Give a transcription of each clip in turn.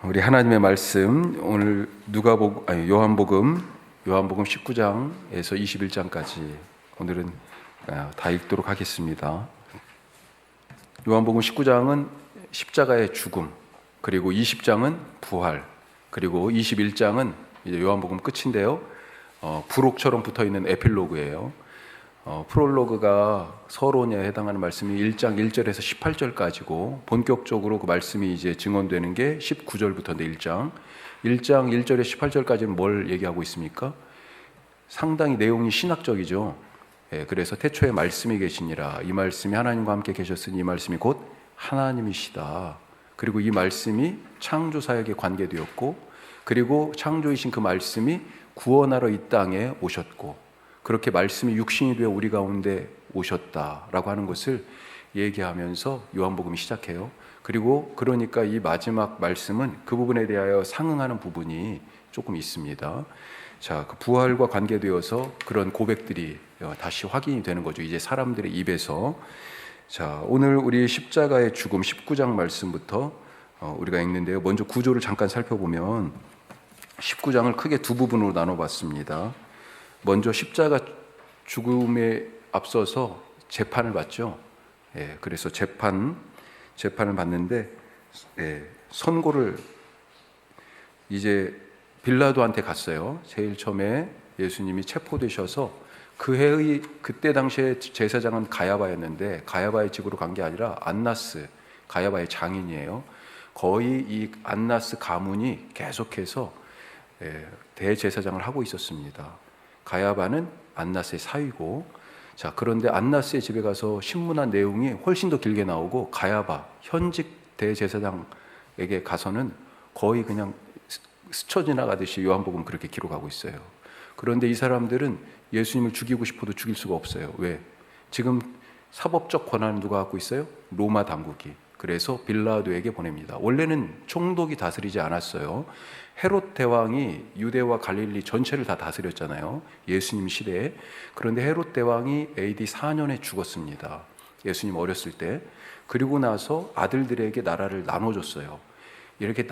우리 하나님의 말씀 오늘 요한복음 19장에서 21장까지 오늘은 다 읽도록 하겠습니다. 요한복음 19장은 십자가의 죽음, 그리고 20장은 부활, 그리고 21장은 이제 요한복음 끝인데요. 부록처럼 붙어 있는 에필로그예요. 프롤로그가 서론에 해당하는 말씀이 1장 1절에서 18절까지고 본격적으로 그 말씀이 이제 증언되는 게 19절부터인데 1장 1절에서 18절까지는 뭘 얘기하고 있습니까? 상당히 내용이 신학적이죠. 그래서 태초에 말씀이 계시니라, 이 말씀이 하나님과 함께 계셨으니 이 말씀이 곧 하나님이시다. 그리고 이 말씀이 창조사역에 관계되었고, 그리고 창조이신 그 말씀이 구원하러 이 땅에 오셨고, 그렇게 말씀이 육신이 되어 우리 가운데 오셨다라고 하는 것을 얘기하면서 요한복음이 시작해요. 그리고 그러니까 이 마지막 말씀은 그 부분에 대하여 상응하는 부분이 조금 있습니다. 자, 그 부활과 관계되어서 그런 고백들이 다시 확인이 되는 거죠. 이제 사람들의 입에서. 자, 오늘 우리 십자가의 죽음 19장 말씀부터 우리가 읽는데요. 먼저 구조를 잠깐 살펴보면 19장을 크게 두 부분으로 나눠봤습니다. 먼저 십자가 죽음에 앞서서 재판을 받죠. 그래서 재판을 받는데, 선고를 이제 빌라도한테 갔어요. 제일 처음에 예수님이 체포되셔서 그 해의 그때 당시에 제사장은 가야바였는데, 가야바의 집으로 간 게 아니라 안나스, 가야바의 장인이에요. 거의 이 안나스 가문이 계속해서 대제사장을 하고 있었습니다. 가야바는 안나스의 사위고, 자, 그런데 안나스의 집에 가서 신문한 내용이 훨씬 더 길게 나오고, 가야바 현직 대제사장에게 가서는 거의 그냥 스쳐 지나가듯이 요한복음 그렇게 기록하고 있어요. 그런데 이 사람들은 예수님을 죽이고 싶어도 죽일 수가 없어요. 왜? 지금 사법적 권한을 누가 갖고 있어요? 로마 당국이. 그래서 빌라도에게 보냅니다. 원래는 총독이 다스리지 않았어요. 헤롯 대왕이 유대와 갈릴리 전체를 다 다스렸잖아요, 예수님 시대에. 그런데 헤롯 대왕이 AD 4년에 죽었습니다. 예수님 어렸을 때. 그리고 나서 아들들에게 나라를 나눠줬어요. 이렇게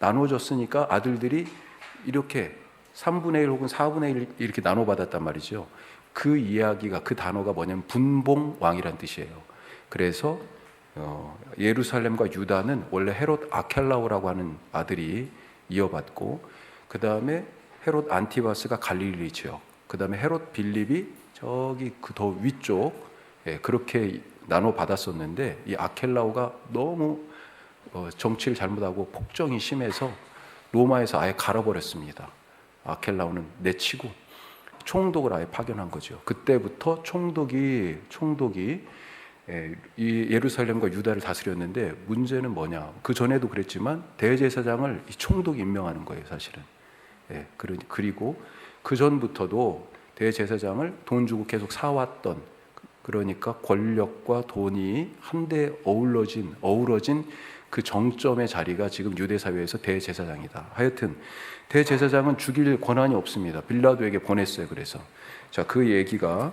나눠줬으니까 아들들이 이렇게 3분의 1 혹은 4분의 1 이렇게 나눠받았단 말이죠. 그 이야기가, 그 단어가 뭐냐면 분봉왕이란 뜻이에요. 그래서 예루살렘과 유다는 원래 헤롯 아켈라오라고 하는 아들이 이어받고, 그 다음에 헤롯 안티바스가 갈릴리 지역, 그 다음에 헤롯 빌립이 저기 그 더 위쪽, 그렇게 나눠 받았었는데, 이 아켈라오가 너무 정치를 잘못하고 폭정이 심해서 로마에서 아예 갈아버렸습니다. 아켈라오는 내치고 총독을 아예 파견한 거죠. 그때부터 총독이 이 예루살렘과 유다를 다스렸는데, 문제는 뭐냐? 그 전에도 그랬지만 대제사장을 이 총독이 임명하는 거예요, 사실은. 그리고 그 전부터도 대제사장을 돈 주고 계속 사왔던, 그러니까 권력과 돈이 한데 어우러진 그 정점의 자리가 지금 유대 사회에서 대제사장이다. 하여튼 대제사장은 죽일 권한이 없습니다. 빌라도에게 보냈어요. 그래서 자, 그 얘기가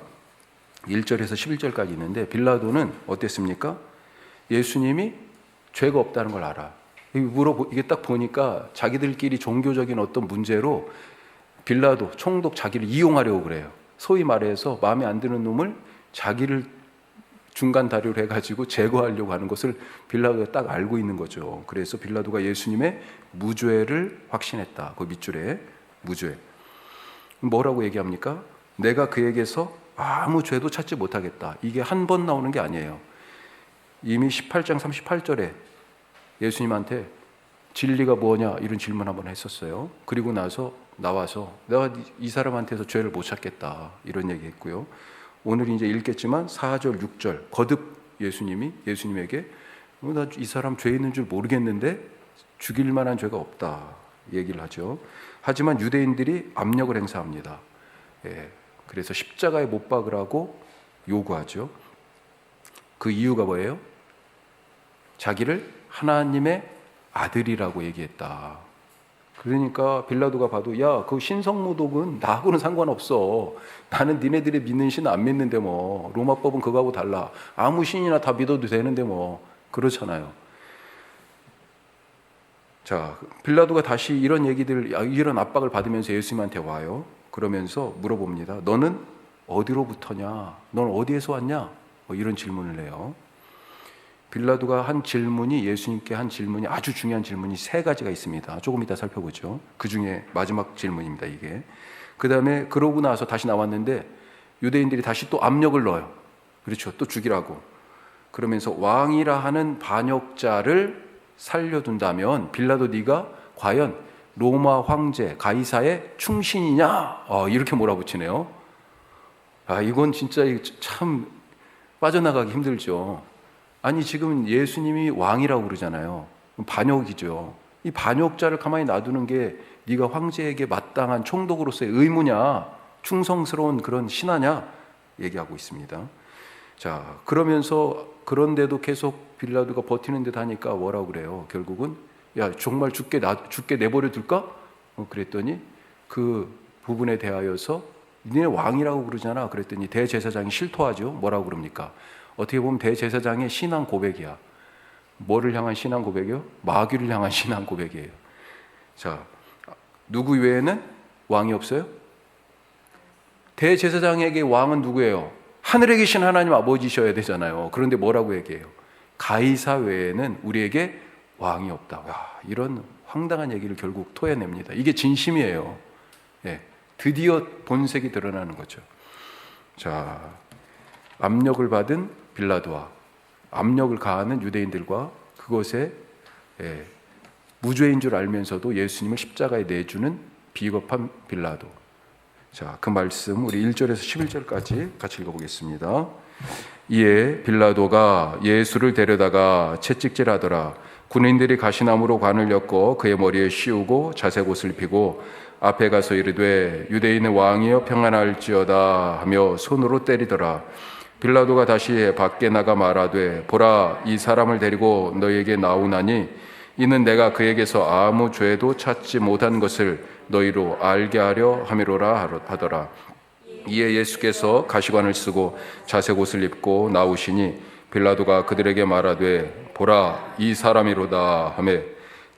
1절에서 11절까지 있는데, 빌라도는 어땠습니까? 예수님이 죄가 없다는 걸 알아. 이게 딱 보니까 자기들끼리 종교적인 어떤 문제로 빌라도 총독 자기를 이용하려고 그래요. 소위 말해서 마음에 안 드는 놈을 자기를 중간 다리로 해가지고 제거하려고 하는 것을 빌라도가 딱 알고 있는 거죠. 그래서 빌라도가 예수님의 무죄를 확신했다. 그 밑줄에 무죄. 뭐라고 얘기합니까? 내가 그에게서 아무 죄도 찾지 못하겠다. 이게 한 번 나오는 게 아니에요. 이미 18장 38절에 예수님한테 진리가 뭐냐 이런 질문 한번 했었어요. 그리고 나와서 내가 이 사람한테서 죄를 못 찾겠다 이런 얘기했고요. 오늘 이제 읽겠지만 4절 6절 거듭 예수님에게 나 이 사람 죄 있는 줄 모르겠는데 죽일 만한 죄가 없다 얘기를 하죠. 하지만 유대인들이 압력을 행사합니다. 그래서 십자가에 못 박으라고 요구하죠. 그 이유가 뭐예요? 자기를 하나님의 아들이라고 얘기했다. 그러니까 빌라도가 봐도, 야, 그 신성모독은 나하고는 상관없어. 나는 니네들이 믿는 신 안 믿는데 뭐, 로마법은 그거하고 달라. 아무 신이나 다 믿어도 되는데 뭐, 그렇잖아요. 자, 빌라도가 다시 이런 얘기들, 이런 압박을 받으면서 예수님한테 와요. 그러면서 물어봅니다. 너는 어디로부터냐? 넌 어디에서 왔냐? 이런 질문을 해요. 빌라도가 한 질문이, 예수님께 한 질문이, 아주 중요한 질문이 세 가지가 있습니다. 조금 이따 살펴보죠. 그 중에 마지막 질문입니다, 이게. 그 다음에 그러고 나서 다시 나왔는데 유대인들이 다시 또 압력을 넣어요. 그렇죠. 또 죽이라고. 그러면서 왕이라 하는 반역자를 살려둔다면 빌라도 네가 과연 로마 황제 가이사의 충신이냐? 이렇게 몰아붙이네요. 이건 진짜 참 빠져나가기 힘들죠. 아니, 지금 예수님이 왕이라고 그러잖아요. 반역이죠. 이 반역자를 가만히 놔두는 게 네가 황제에게 마땅한 총독으로서의 의무냐, 충성스러운 그런 신하냐 얘기하고 있습니다. 자, 그러면서 그런데도 계속 빌라도가 버티는 듯 하니까 뭐라고 그래요? 결국은 야, 정말 죽게 내버려 둘까? 그랬더니 그 부분에 대하여서 니네 왕이라고 그러잖아. 그랬더니 대제사장이 실토하죠. 뭐라고 그럽니까? 어떻게 보면 대제사장의 신앙 고백이야. 뭐를 향한 신앙 고백이요? 마귀를 향한 신앙 고백이에요. 자, 누구 외에는 왕이 없어요? 대제사장에게 왕은 누구예요? 하늘에 계신 하나님 아버지셔야 되잖아요. 그런데 뭐라고 얘기해요? 가이사 외에는 우리에게 왕이 없다. 이런 황당한 얘기를 결국 토해냅니다. 이게 진심이에요. 예, 드디어 본색이 드러나는 거죠. 자, 압력을 받은 빌라도와 압력을 가하는 유대인들과 그것에 무죄인 줄 알면서도 예수님을 십자가에 내주는 비겁한 빌라도. 자, 그 말씀 우리 1절에서 11절까지 같이 읽어보겠습니다. 이에 빌라도가 예수를 데려다가 채찍질하더라. 군인들이 가시나무로 관을 엮어 그의 머리에 씌우고 자색 옷을 입히고 앞에 가서 이르되 유대인의 왕이여 평안할지어다 하며 손으로 때리더라. 빌라도가 다시 밖에 나가 말하되 보라, 이 사람을 데리고 너희에게 나오나니 이는 내가 그에게서 아무 죄도 찾지 못한 것을 너희로 알게 하려 함이로라 하더라. 이에 예수께서 가시관을 쓰고 자색 옷을 입고 나오시니 빌라도가 그들에게 말하되 보라, 이 사람이로다 하매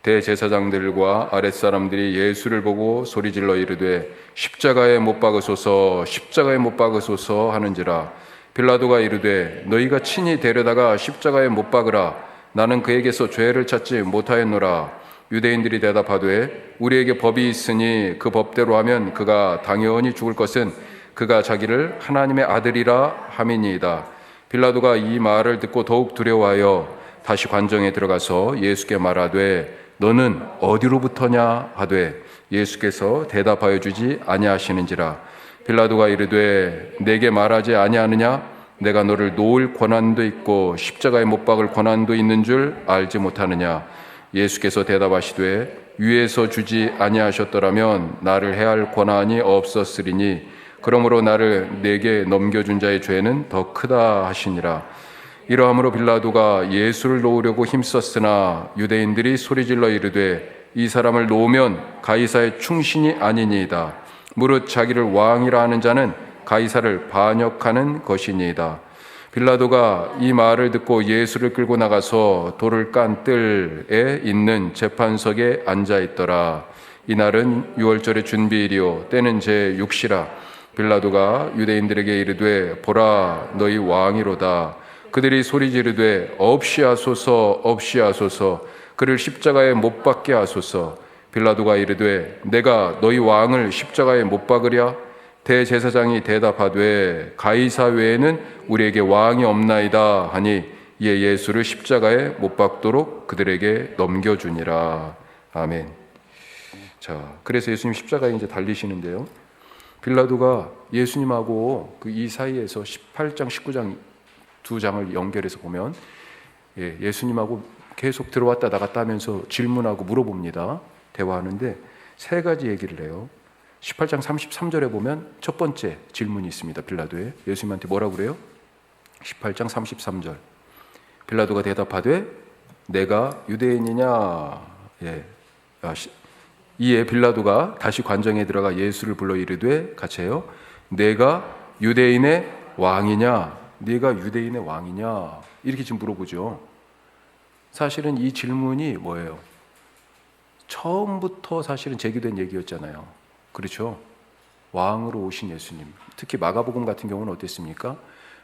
대제사장들과 아랫사람들이 예수를 보고 소리질러 이르되 십자가에 못 박으소서, 십자가에 못 박으소서 하는지라. 빌라도가 이르되 너희가 친히 데려다가 십자가에 못 박으라. 나는 그에게서 죄를 찾지 못하였노라. 유대인들이 대답하되 우리에게 법이 있으니 그 법대로 하면 그가 당연히 죽을 것은 그가 자기를 하나님의 아들이라 함이니이다. 빌라도가 이 말을 듣고 더욱 두려워하여 다시 관정에 들어가서 예수께 말하되 너는 어디로부터냐 하되 예수께서 대답하여 주지 아니하시는지라. 빌라도가 이르되 내게 말하지 아니하느냐? 내가 너를 놓을 권한도 있고 십자가에 못 박을 권한도 있는 줄 알지 못하느냐? 예수께서 대답하시되 위에서 주지 아니하셨더라면 나를 해할 권한이 없었으리니 그러므로 나를 내게 넘겨준 자의 죄는 더 크다 하시니라. 이러함으로 빌라도가 예수를 놓으려고 힘썼으나 유대인들이 소리질러 이르되 이 사람을 놓으면 가이사의 충신이 아니니이다. 무릇 자기를 왕이라 하는 자는 가이사를 반역하는 것이니이다. 빌라도가 이 말을 듣고 예수를 끌고 나가서 돌을 깐 뜰에 있는 재판석에 앉아 있더라. 이날은 유월절의 준비일이요 때는 제6시라. 빌라도가 유대인들에게 이르되 보라, 너희 왕이로다. 그들이 소리 지르되 없이 하소서, 없이 하소서. 그를 십자가에 못 박게 하소서. 빌라도가 이르되 내가 너희 왕을 십자가에 못 박으랴? 대제사장이 대답하되 가이사 외에는 우리에게 왕이 없나이다 하니 이에 예수를 십자가에 못 박도록 그들에게 넘겨주니라. 아멘. 자, 그래서 예수님 십자가에 이제 달리시는데요. 빌라도가 예수님하고 그 이 사이에서 18장, 19장 두 장을 연결해서 보면 예수님하고 계속 들어왔다 나갔다 하면서 질문하고 물어봅니다. 대화하는데 세 가지 얘기를 해요. 18장 33절에 보면 첫 번째 질문이 있습니다. 빌라도에 예수님한테 뭐라고 그래요? 18장 33절 빌라도가 대답하되 내가 유대인이냐? 이에 빌라도가 다시 관정에 들어가 예수를 불러 이르되 같이 해요. 내가 유대인의 왕이냐? 네가 유대인의 왕이냐? 이렇게 지금 물어보죠. 사실은 이 질문이 뭐예요? 처음부터 사실은 제기된 얘기였잖아요. 그렇죠? 왕으로 오신 예수님. 특히 마가복음 같은 경우는 어땠습니까?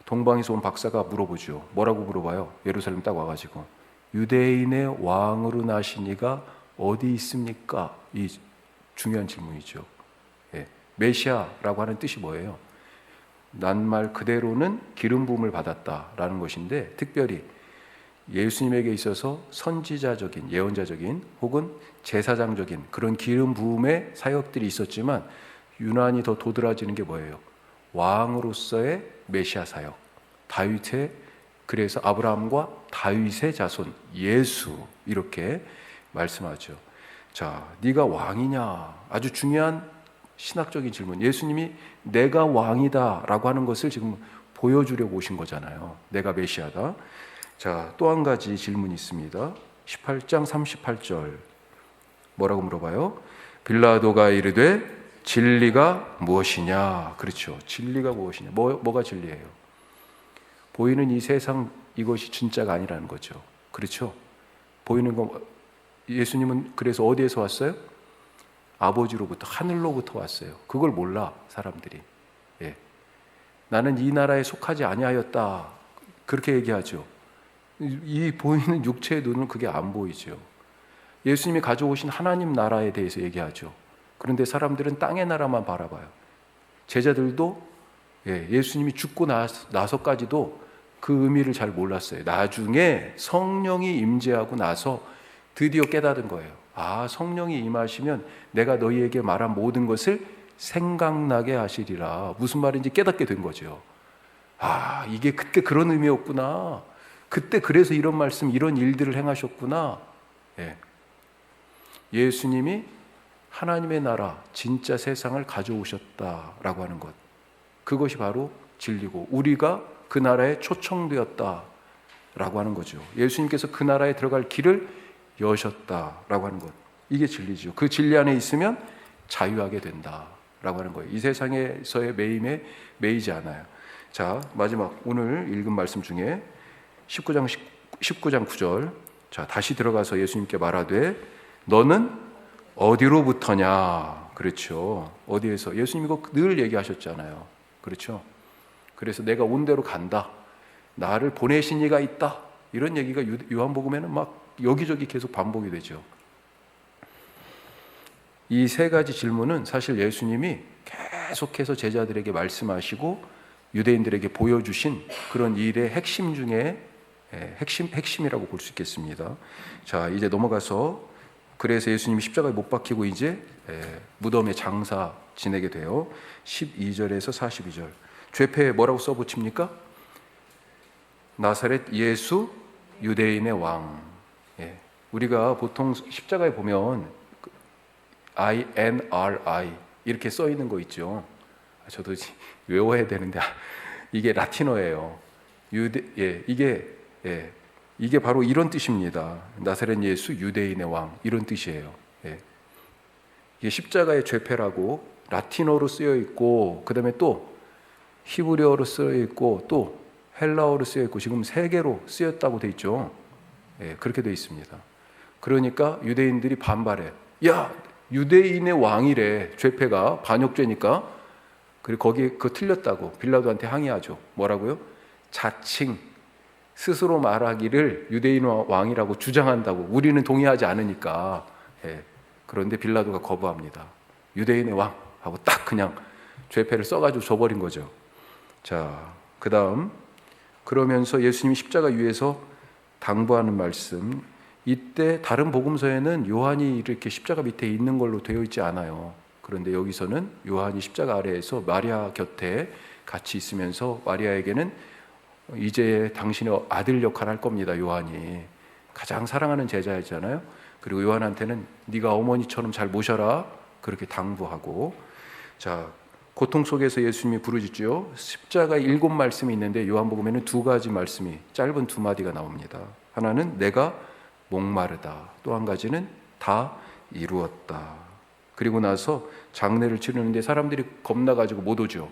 동방에서 온 박사가 물어보죠. 뭐라고 물어봐요? 예루살렘 딱 와가지고 유대인의 왕으로 나신 이가 어디 있습니까? 이 중요한 질문이죠. 예. 메시아라고 하는 뜻이 뭐예요? 낱말 그대로는 기름 부음을 받았다라는 것인데, 특별히 예수님에게 있어서 선지자적인, 예언자적인 혹은 제사장적인 그런 기름 부음의 사역들이 있었지만, 유난히 더 도드라지는 게 뭐예요? 왕으로서의 메시아 사역, 다윗의, 그래서 아브라함과 다윗의 자손 예수, 이렇게 말씀하죠. 자, 네가 왕이냐? 아주 중요한 신학적인 질문. 예수님이 내가 왕이다 라고 하는 것을 지금 보여주려고 오신 거잖아요. 내가 메시아다. 자, 또 한 가지 질문이 있습니다. 18장 38절 뭐라고 물어봐요? 빌라도가 이르되 진리가 무엇이냐? 그렇죠. 진리가 무엇이냐? 뭐가 진리예요? 보이는 이 세상, 이것이 진짜가 아니라는 거죠. 그렇죠. 보이는 거, 예수님은 그래서 어디에서 왔어요? 아버지로부터, 하늘로부터 왔어요. 그걸 몰라 사람들이. 예. 나는 이 나라에 속하지 아니하였다, 그렇게 얘기하죠. 이 보이는 육체의 눈은 그게 안 보이죠. 예수님이 가져오신 하나님 나라에 대해서 얘기하죠. 그런데 사람들은 땅의 나라만 바라봐요. 제자들도 예수님이 죽고 나서까지도 그 의미를 잘 몰랐어요. 나중에 성령이 임재하고 나서 드디어 깨달은 거예요. 아, 성령이 임하시면 내가 너희에게 말한 모든 것을 생각나게 하시리라. 무슨 말인지 깨닫게 된 거죠. 아, 이게 그때 그런 의미였구나. 그때 그래서 이런 말씀, 이런 일들을 행하셨구나. 예수님이 하나님의 나라, 진짜 세상을 가져오셨다라고 하는 것, 그것이 바로 진리고, 우리가 그 나라에 초청되었다라고 하는 거죠. 예수님께서 그 나라에 들어갈 길을 여셨다라고 하는 것, 이게 진리죠. 그 진리 안에 있으면 자유하게 된다라고 하는 거예요. 이 세상에서의 매임에 매이지 않아요. 자, 마지막 오늘 읽은 말씀 중에 19장 9절. 자, 다시 들어가서 예수님께 말하되 너는 어디로부터냐? 그렇죠. 어디에서? 예수님 이거 늘 얘기하셨잖아요. 그렇죠. 그래서 내가 온 대로 간다, 나를 보내신 이가 있다, 이런 얘기가 요한복음에는 막 여기저기 계속 반복이 되죠. 이 세 가지 질문은 사실 예수님이 계속해서 제자들에게 말씀하시고 유대인들에게 보여주신 그런 일의 핵심 중에 핵심이라고 볼 수 있겠습니다. 자, 이제 넘어가서, 그래서 예수님이 십자가에 못 박히고 이제 무덤에 장사 지내게 돼요. 12절에서 42절. 죄패에 뭐라고 써붙입니까? 나사렛 예수 유대인의 왕. 우리가 보통 십자가에 보면 INRI 이렇게 써 있는 거 있죠. 저도 외워야 되는데 이게 라틴어예요. 이게 바로 이런 뜻입니다. 나사렛 예수 유대인의 왕, 이런 뜻이에요. 이게 십자가의 죄패라고 라틴어로 쓰여 있고, 그 다음에 또 히브리어로 쓰여 있고, 또 헬라어로 쓰여 있고, 지금 3개로 쓰였다고 돼 있죠. 그렇게 돼 있습니다. 그러니까 유대인들이 반발해. 야, 유대인의 왕이래. 죄패가 반역죄니까. 그리고 거기 그거 틀렸다고 빌라도한테 항의하죠. 뭐라고요? 자칭 스스로 말하기를 유대인 왕이라고 주장한다고, 우리는 동의하지 않으니까. 그런데 빌라도가 거부합니다. 유대인의 왕 하고 딱 그냥 죄패를 써가지고 줘버린 거죠. 자, 그 다음, 그러면서 예수님이 십자가 위에서 당부하는 말씀, 이때 다른 복음서에는 요한이 이렇게 십자가 밑에 있는 걸로 되어 있지 않아요. 그런데 여기서는 요한이 십자가 아래에서 마리아 곁에 같이 있으면서 마리아에게는 이제 당신의 아들 역할을 할 겁니다. 요한이 가장 사랑하는 제자였잖아요. 그리고 요한한테는 네가 어머니처럼 잘 모셔라, 그렇게 당부하고. 자, 고통 속에서 예수님이 부르짖죠. 십자가에 7 말씀이 있는데 요한복음에는 2가지 말씀이, 짧은 2마디가 나옵니다. 하나는 내가 목마르다, 또 한 가지는 다 이루었다. 그리고 나서 장례를 치르는데 사람들이 겁나가지고 못 오죠.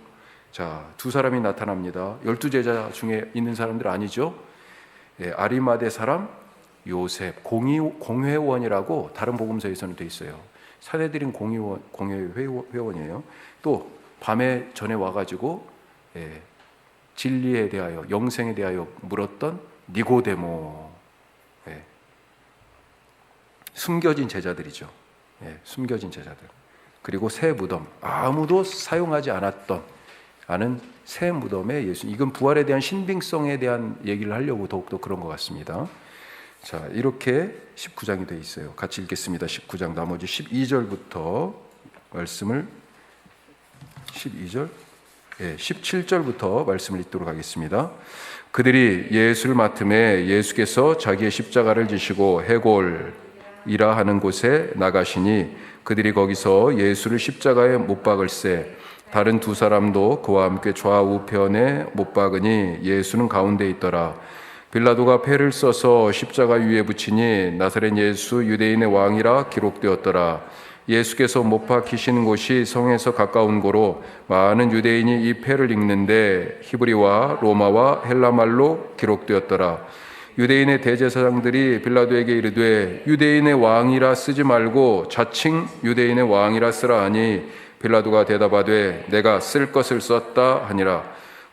자, 2 사람이 나타납니다. 12 제자 중에 있는 사람들 아니죠. 아리마대 사람 요셉, 공회원이라고 다른 복음서에서는 돼 있어요. 사내들인 공회회원이에요. 또 밤에 전에 와가지고 진리에 대하여, 영생에 대하여 물었던 니고데모, 숨겨진 제자들이죠. 숨겨진 제자들. 그리고 새 무덤, 아무도 사용하지 않았던 아는 새 무덤의 예수님. 이건 부활에 대한 신빙성에 대한 얘기를 하려고 더욱더 그런 것 같습니다. 자, 이렇게 19장이 되어 있어요. 같이 읽겠습니다. 19장 나머지 12절부터 말씀을 12절, 17절부터 말씀을 읽도록 하겠습니다. 그들이 예수를 맡음에 예수께서 자기의 십자가를 지시고 해골이라 하는 곳에 나가시니 그들이 거기서 예수를 십자가에 못 박을새 다른 두 사람도 그와 함께 좌우편에 못 박으니 예수는 가운데 있더라. 빌라도가 패를 써서 십자가 위에 붙이니 나사렛 예수 유대인의 왕이라 기록되었더라. 예수께서 못 박히신 곳이 성에서 가까운 고로 많은 유대인이 이 패를 읽는데 히브리와 로마와 헬라말로 기록되었더라. 유대인의 대제사장들이 빌라도에게 이르되 유대인의 왕이라 쓰지 말고 자칭 유대인의 왕이라 쓰라 하니 빌라도가 대답하되 내가 쓸 것을 썼다 하니라.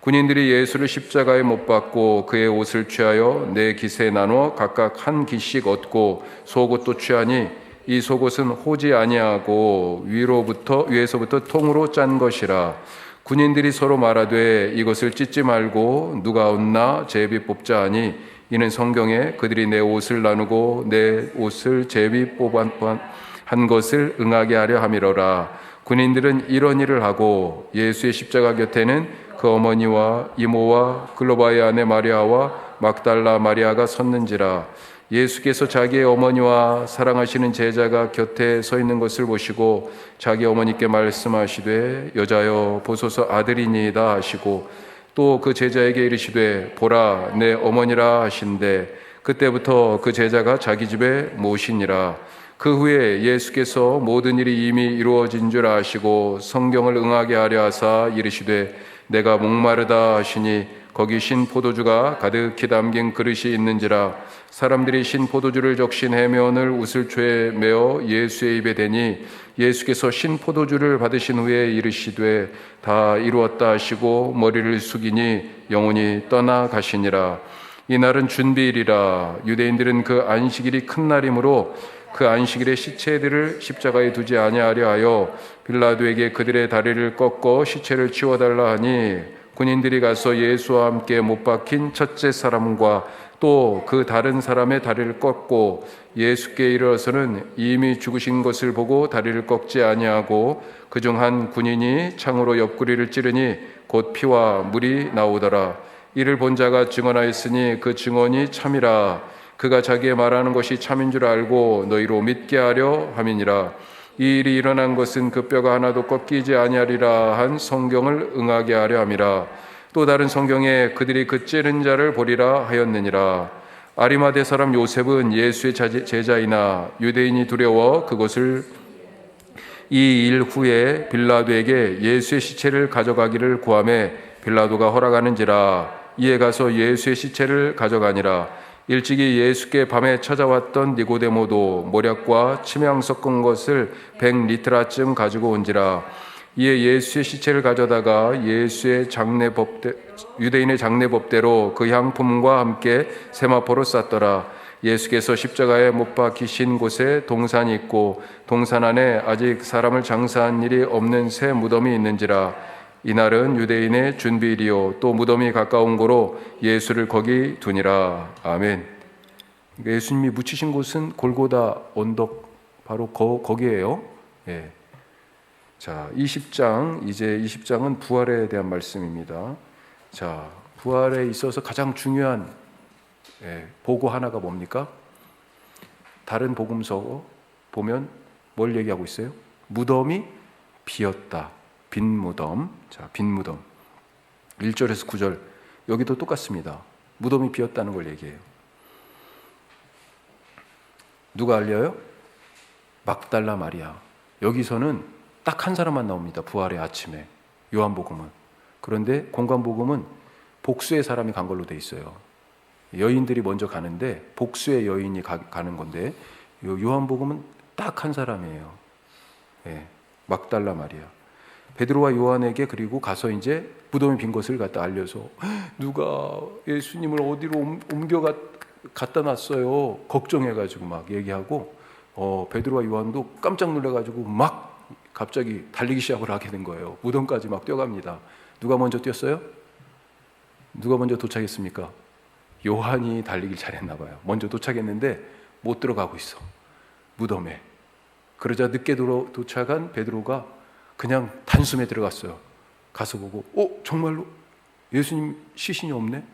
군인들이 예수를 십자가에 못 박고 그의 옷을 취하여 네 깃에 나눠 각각 한 깃씩 얻고 속옷도 취하니 이 속옷은 호지 아니하고 위에서부터 통으로 짠 것이라. 군인들이 서로 말하되 이것을 찢지 말고 누가 얻나 제비 뽑자 하니 이는 성경에 그들이 내 옷을 나누고 내 옷을 제비 뽑한 것을 응하게 하려 함이로라. 군인들은 이런 일을 하고 예수의 십자가 곁에는 그 어머니와 이모와 글로바의 아내 마리아와 막달라 마리아가 섰는지라. 예수께서 자기의 어머니와 사랑하시는 제자가 곁에 서 있는 것을 보시고 자기 어머니께 말씀하시되 여자여 보소서 아들이니이다 하시고 또 그 제자에게 이르시되 보라 내 어머니라 하신대 그때부터 그 제자가 자기 집에 모시니라. 그 후에 예수께서 모든 일이 이미 이루어진 줄 아시고 성경을 응하게 하려 하사 이르시되 내가 목마르다 하시니 거기 신 포도주가 가득히 담긴 그릇이 있는지라. 사람들이 신 포도주를 적신 해면을 우슬초에 메어 예수의 입에 대니 예수께서 신 포도주를 받으신 후에 이르시되 다 이루었다 하시고 머리를 숙이니 영혼이 떠나가시니라. 이날은 준비일이라. 유대인들은 그 안식일이 큰 날이므로 그 안식일에 시체들을 십자가에 두지 아니하려 하여 빌라도에게 그들의 다리를 꺾어 시체를 치워달라 하니 군인들이 가서 예수와 함께 못 박힌 첫째 사람과 또 그 다른 사람의 다리를 꺾고 예수께 이르러서는 이미 죽으신 것을 보고 다리를 꺾지 아니하고 그중 한 군인이 창으로 옆구리를 찌르니 곧 피와 물이 나오더라. 이를 본 자가 증언하였으니 그 증언이 참이라. 그가 자기의 말하는 것이 참인 줄 알고 너희로 믿게 하려 함이니라. 이 일이 일어난 것은 그 뼈가 하나도 꺾이지 아니하리라 한 성경을 응하게 하려 함이라. 또 다른 성경에 그들이 그 찌른 자를 보리라 하였느니라. 아리마대 사람 요셉은 예수의 제자이나 유대인이 두려워 그것을 이 일 후에 빌라도에게 예수의 시체를 가져가기를 구하매 빌라도가 허락하는지라. 이에 가서 예수의 시체를 가져가니라. 일찍이 예수께 밤에 찾아왔던 니고데모도 모략과 침향 섞은 것을 100리트라쯤 가지고 온지라. 이에 예수의 시체를 가져다가 유대인의 장례법대로 그 향품과 함께 세마포로 쌌더라. 예수께서 십자가에 못 박히신 곳에 동산이 있고 동산 안에 아직 사람을 장사한 일이 없는 새 무덤이 있는지라. 이날은 유대인의 준비일이요 또 무덤이 가까운 고로 예수를 거기 두니라. 아멘. 예수님이 묻히신 곳은 골고다 언덕 바로 거기에요. 예. 자, 20장 이제 20장은 부활에 대한 말씀입니다. 자, 부활에 있어서 가장 중요한 보고 하나가 뭡니까? 다른 복음서 보면 뭘 얘기하고 있어요? 무덤이 비었다. 빈 무덤. 자, 빈 무덤. 1절에서 9절. 여기도 똑같습니다. 무덤이 비었다는 걸 얘기해요. 누가 알려요? 막달라 마리아. 여기서는 딱 한 사람만 나옵니다. 부활의 아침에. 요한복음은. 그런데 공관복음은 복수의 사람이 간 걸로 돼 있어요. 여인들이 먼저 가는데 복수의 여인이 가는 건데 요한복음은 딱 한 사람이에요. 예, 막달라 마리아. 베드로와 요한에게 그리고 가서 이제 무덤이 빈 것을 갖다 알려서 누가 예수님을 어디로 갖다 놨어요. 걱정해가지고 막 얘기하고 베드로와 요한도 깜짝 놀라가지고 막 갑자기 달리기 시작을 하게 된 거예요. 무덤까지 막 뛰어갑니다. 누가 먼저 뛰었어요? 누가 먼저 도착했습니까? 요한이 달리기를 잘했나 봐요. 먼저 도착했는데 못 들어가고 있어, 무덤에. 그러자 늦게 도착한 베드로가 그냥 단숨에 들어갔어요. 가서 보고 정말로 예수님 시신이 없네?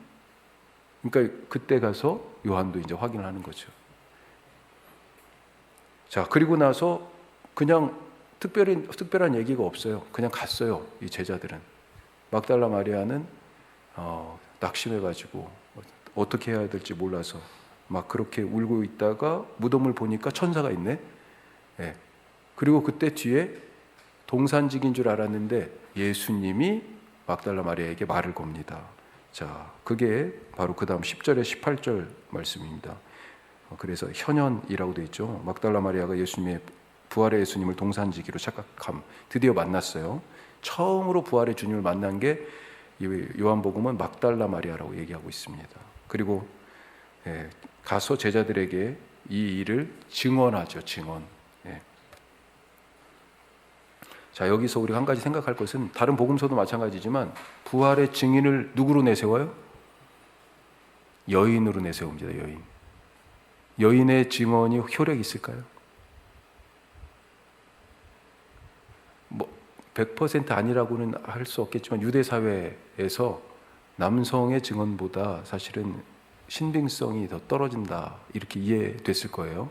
그러니까 그때 가서 요한도 이제 확인을 하는 거죠. 자, 그리고 나서 그냥 특별한 얘기가 없어요. 그냥 갔어요. 이 제자들은. 막달라 마리아는 낙심해가지고 어떻게 해야 될지 몰라서 막 그렇게 울고 있다가 무덤을 보니까 천사가 있네. 예. 그리고 그때 뒤에 동산직인 줄 알았는데 예수님이 막달라 마리아에게 말을 겁니다. 자, 그게 바로 그 다음 10절에 18절 말씀입니다. 그래서 현현이라고 되어 있죠. 막달라 마리아가 부활의 예수님을 동산지기로 착각함. 드디어 만났어요. 처음으로 부활의 주님을 만난 게 요한복음은 막달라 마리아라고 얘기하고 있습니다. 그리고 가서 제자들에게 이 일을 증언하죠. 증언. 자, 여기서 우리가 한 가지 생각할 것은 다른 복음서도 마찬가지지만 부활의 증인을 누구로 내세워요? 여인으로 내세웁니다. 여인. 여인의 증언이 효력이 있을까요? 100% 아니라고는 할 수 없겠지만 유대 사회에서 남성의 증언보다 사실은 신빙성이 더 떨어진다, 이렇게 이해됐을 거예요.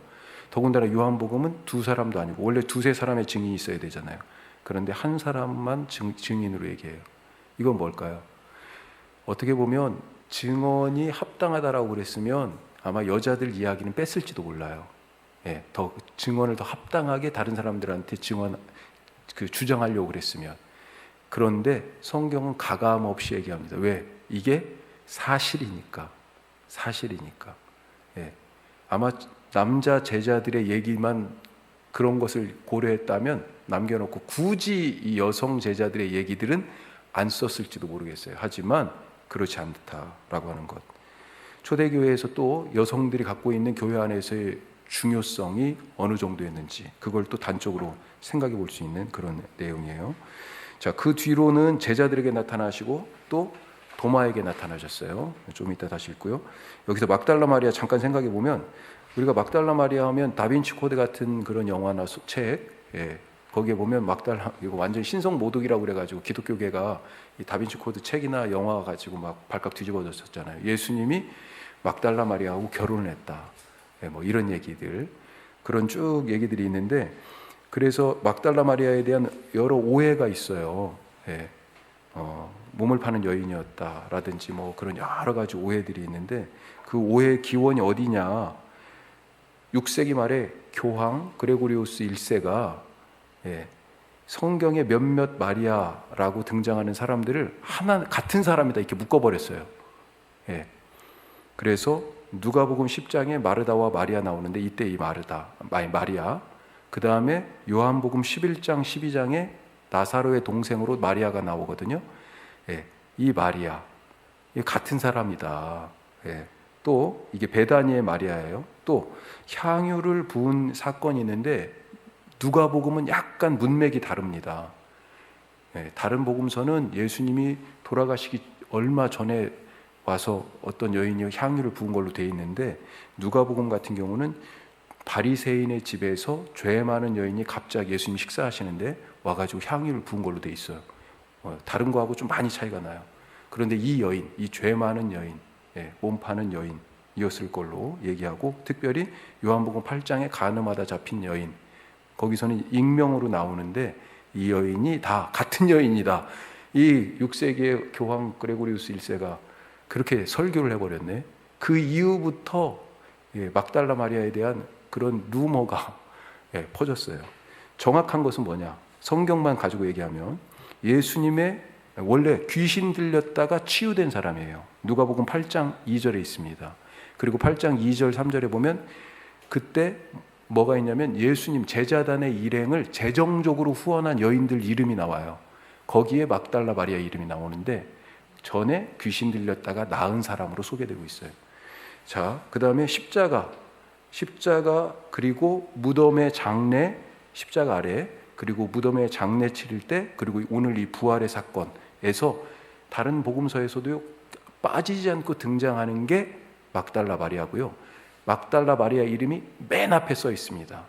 더군다나 요한복음은 두 사람도 아니고 원래 두세 사람의 증인이 있어야 되잖아요. 그런데 한 사람만 증인으로 얘기해요. 이건 뭘까요? 어떻게 보면 증언이 합당하다라고 그랬으면 아마 여자들 이야기는 뺐을지도 몰라요. 더 증언을 더 합당하게 다른 사람들한테 주장하려고 그랬으면. 그런데 성경은 가감 없이 얘기합니다. 왜? 이게 사실이니까. 아마 남자 제자들의 얘기만 그런 것을 고려했다면 남겨놓고 굳이 이 여성 제자들의 얘기들은 안 썼을지도 모르겠어요. 하지만 그렇지 않다라고 하는 것. 초대교회에서 또 여성들이 갖고 있는 교회 안에서의 중요성이 어느 정도였는지 그걸 또 단적으로 생각해 볼 수 있는 그런 내용이에요. 자, 그 뒤로는 제자들에게 나타나시고 또 도마에게 나타나셨어요. 좀 이따 다시 읽고요. 여기서 막달라 마리아 잠깐 생각해 보면 우리가 막달라 마리아 하면 다빈치 코드 같은 그런 영화나 책, 거기에 보면 막달라, 이거 완전 신성 모독이라고 그래가지고 기독교계가 이 다빈치 코드 책이나 영화 가지고 막 발칵 뒤집어졌었잖아요. 예수님이 막달라 마리아하고 결혼을 했다. 뭐 이런 얘기들, 그런 쭉 얘기들이 있는데, 그래서 막달라 마리아에 대한 여러 오해가 있어요. 몸을 파는 여인이었다라든지 뭐 그런 여러 가지 오해들이 있는데, 그 오해의 기원이 어디냐? 6세기 말에 교황 그레고리우스 1세가 성경에 몇몇 마리아라고 등장하는 사람들을 같은 사람이다 이렇게 묶어버렸어요. 그래서 누가복음 10장에 마르다와 마리아 나오는데 이때 이 마리아, 그 다음에 요한복음 11장 12장에 나사로의 동생으로 마리아가 나오거든요. 이 마리아, 같은 사람이다. 또 이게 베다니의 마리아예요. 또 향유를 부은 사건이 있는데 누가복음은 약간 문맥이 다릅니다. 다른 복음서는 예수님이 돌아가시기 얼마 전에 와서 어떤 여인이 향유를 부은 걸로 되어 있는데, 누가복음 같은 경우는 바리새인의 집에서 죄 많은 여인이 갑자기 예수님이 식사하시는데 와가지고 향유를 부은 걸로 되어 있어요. 다른 거하고 좀 많이 차이가 나요. 그런데 이 여인, 이 죄 많은 여인, 몸 파는 여인이었을 걸로 얘기하고, 특별히 요한복음 8장에 가늠하다 잡힌 여인, 거기서는 익명으로 나오는데 이 여인이 다 같은 여인이다. 이 6세기의 교황 그레고리우스 1세가 그렇게 설교를 해버렸네. 그 이후부터 막달라 마리아에 대한 그런 루머가 퍼졌어요. 정확한 것은 뭐냐? 성경만 가지고 얘기하면 예수님의 원래 귀신 들렸다가 치유된 사람이에요. 누가복음 8장 2절에 있습니다. 그리고 8장 2절 3절에 보면 그때 뭐가 있냐면 예수님 제자단의 일행을 재정적으로 후원한 여인들 이름이 나와요. 거기에 막달라 마리아 이름이 나오는데 전에 귀신 들렸다가 나은 사람으로 소개되고 있어요. 자, 그 다음에 십자가 그리고 무덤의 장례, 십자가 아래, 그리고 무덤의 장례 치를 때, 그리고 오늘 이 부활의 사건에서 다른 복음서에서도 빠지지 않고 등장하는 게 막달라 마리아고요. 막달라 마리아 이름이 맨 앞에 써 있습니다.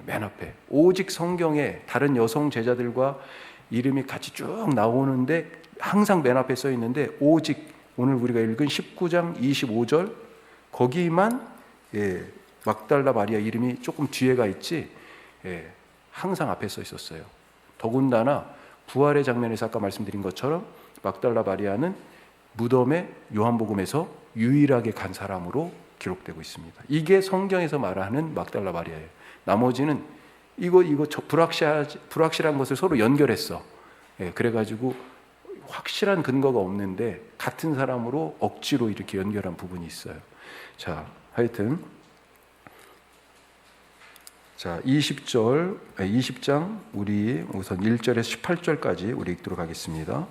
맨 앞에. 오직 성경에 다른 여성 제자들과 이름이 같이 쭉 나오는데 항상 맨 앞에 써 있는데 오직 오늘 우리가 읽은 19장 25절 거기만 막달라 마리아 이름이 조금 뒤에가 있지 항상 앞에 써 있었어요. 더군다나 부활의 장면에서 아까 말씀드린 것처럼 막달라 마리아는 무덤에 요한복음에서 유일하게 간 사람으로 기록되고 있습니다. 이게 성경에서 말하는 막달라 마리아예요. 나머지는 이거 불확실한 것을 서로 연결했어. 그래가지고 확실한 근거가 없는데 같은 사람으로 억지로 이렇게 연결한 부분이 있어요. 자, 하여튼 20장 우리 우선 1절에서 18절까지 우리 읽도록 하겠습니다.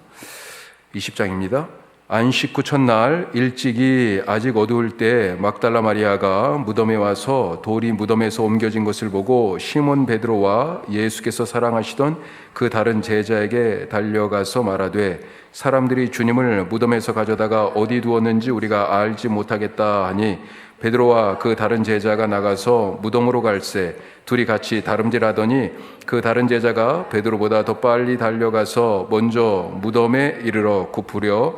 20장입니다. 안식 후 첫날 일찍이 아직 어두울 때 막달라 마리아가 무덤에 와서 돌이 무덤에서 옮겨진 것을 보고 시몬 베드로와 예수께서 사랑하시던 그 다른 제자에게 달려가서 말하되 사람들이 주님을 무덤에서 가져다가 어디 두었는지 우리가 알지 못하겠다 하니 베드로와 그 다른 제자가 나가서 무덤으로 갈새 둘이 같이 다름질하더니 그 다른 제자가 베드로보다 더 빨리 달려가서 먼저 무덤에 이르러 굽으려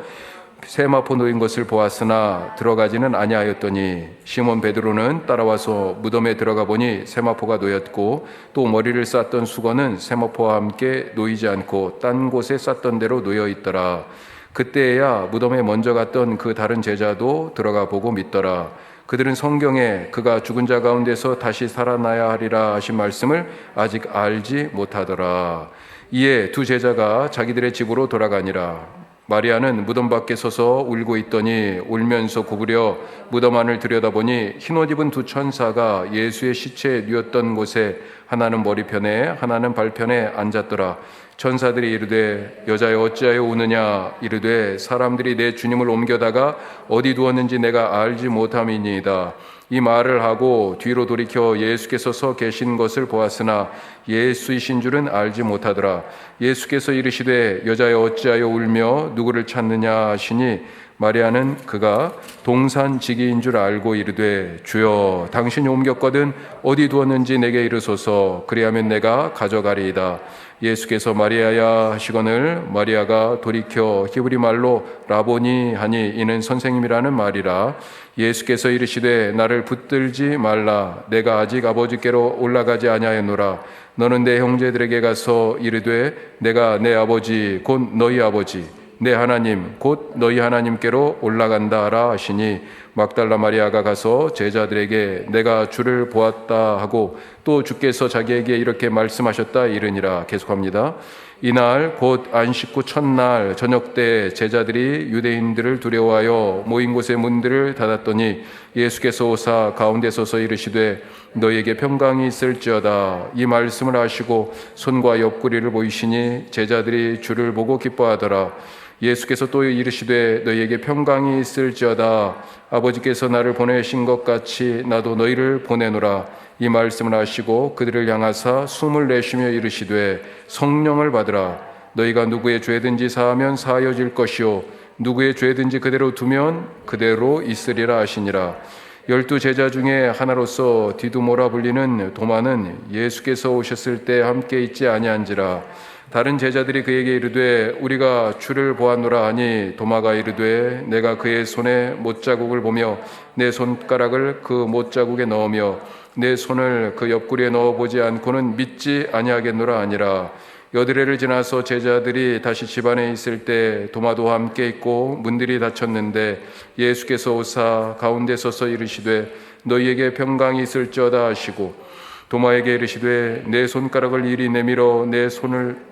세마포 놓인 것을 보았으나 들어가지는 아니하였더니 시몬 베드로는 따라와서 무덤에 들어가 보니 세마포가 놓였고 또 머리를 쌌던 수건은 세마포와 함께 놓이지 않고 딴 곳에 쌌던 대로 놓여 있더라. 그때야 무덤에 먼저 갔던 그 다른 제자도 들어가 보고 믿더라. 그들은 성경에 그가 죽은 자 가운데서 다시 살아나야 하리라 하신 말씀을 아직 알지 못하더라. 이에 두 제자가 자기들의 집으로 돌아가니라. 마리아는 무덤 밖에 서서 울고 있더니 울면서 구부려 무덤 안을 들여다보니 흰옷 입은 두 천사가 예수의 시체에 누웠던 곳에 하나는 머리편에 하나는 발편에 앉았더라. 천사들이 이르되 여자여 어찌하여 우느냐 이르되 사람들이 내 주님을 옮겨다가 어디 두었는지 내가 알지 못함이니이다. 이 말을 하고 뒤로 돌이켜 예수께서 서 계신 것을 보았으나 예수이신 줄은 알지 못하더라. 예수께서 이르시되 여자여 어찌하여 울며 누구를 찾느냐 하시니 마리아는 그가 동산지기인 줄 알고 이르되 주여 당신이 옮겼거든 어디 두었는지 내게 이르소서 그리하면 내가 가져가리이다. 예수께서 마리아야 하시거늘 마리아가 돌이켜 히브리 말로 라보니 하니 이는 선생님이라는 말이라. 예수께서 이르시되 나를 붙들지 말라. 내가 아직 아버지께로 올라가지 아니하였노라. 너는 내 형제들에게 가서 이르되 내가 내 아버지 곧 너희 아버지 내 하나님 곧 너희 하나님께로 올라간다 하라 하시니 막달라 마리아가 가서 제자들에게 내가 주를 보았다 하고 또 주께서 자기에게 이렇게 말씀하셨다 이르니라. 계속합니다. 이날 곧 안식 후 첫날 저녁 때 제자들이 유대인들을 두려워하여 모인 곳의 문들을 닫았더니 예수께서 오사 가운데 서서 이르시되 너희에게 평강이 있을지어다. 이 말씀을 하시고 손과 옆구리를 보이시니 제자들이 주를 보고 기뻐하더라. 예수께서 또 이르시되 너희에게 평강이 있을지어다. 아버지께서 나를 보내신 것 같이 나도 너희를 보내노라. 이 말씀을 하시고 그들을 향하사 숨을 내쉬며 이르시되 성령을 받으라. 너희가 누구의 죄든지 사하면 사하여질 것이요 누구의 죄든지 그대로 두면 그대로 있으리라 하시니라. 12 제자 중에 하나로서 디두모라 불리는 도마는 예수께서 오셨을 때 함께 있지 아니한지라. 다른 제자들이 그에게 이르되 우리가 주를 보았노라 하니 도마가 이르되 내가 그의 손에 못자국을 보며 내 손가락을 그 못자국에 넣으며 내 손을 그 옆구리에 넣어보지 않고는 믿지 아니하겠노라 하니라. 여드레를 지나서 제자들이 다시 집안에 있을 때 도마도 함께 있고 문들이 닫혔는데 예수께서 오사 가운데 서서 이르시되 너희에게 평강이 있을지어다 하시고 도마에게 이르시되 내 손가락을 이리 내밀어 내 손을